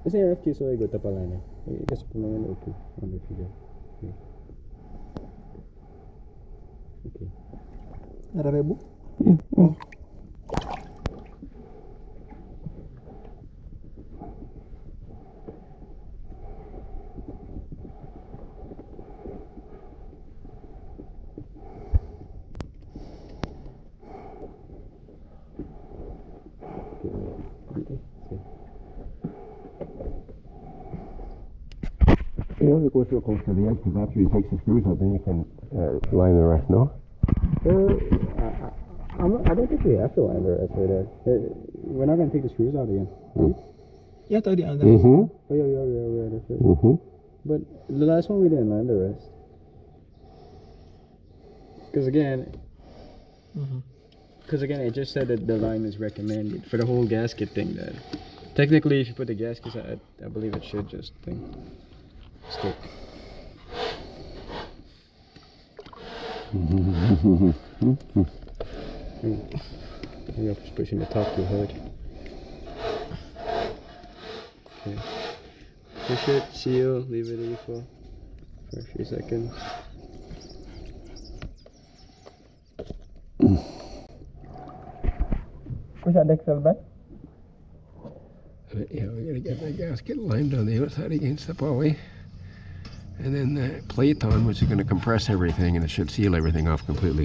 Kasi yung FQ so ay gota pala na. Kasi po naman okay. Okay. Arabe bu? Oh. You know, it goes real close to the edge because after you take the screws out, then you can line the rest, no? I don't think we have to line the rest right there. We're not going to take the screws out again. Yeah, tadi ada. Mm-hmm. Oh, yeah, that's right. Mm-hmm. But the last one we didn't line the rest. Because again, it just said that the line is recommended for the whole gasket thing. That technically, if you put the gaskets, I believe it should just stick. Maybe I'm just pushing the top too hard. Okay. Push it, seal, leave it equal for a few seconds. Push that Excel back. Yeah, we're gonna get that gasket lined on the outside against the pulley. And then the plate on, which is going to compress everything, and it should seal everything off completely.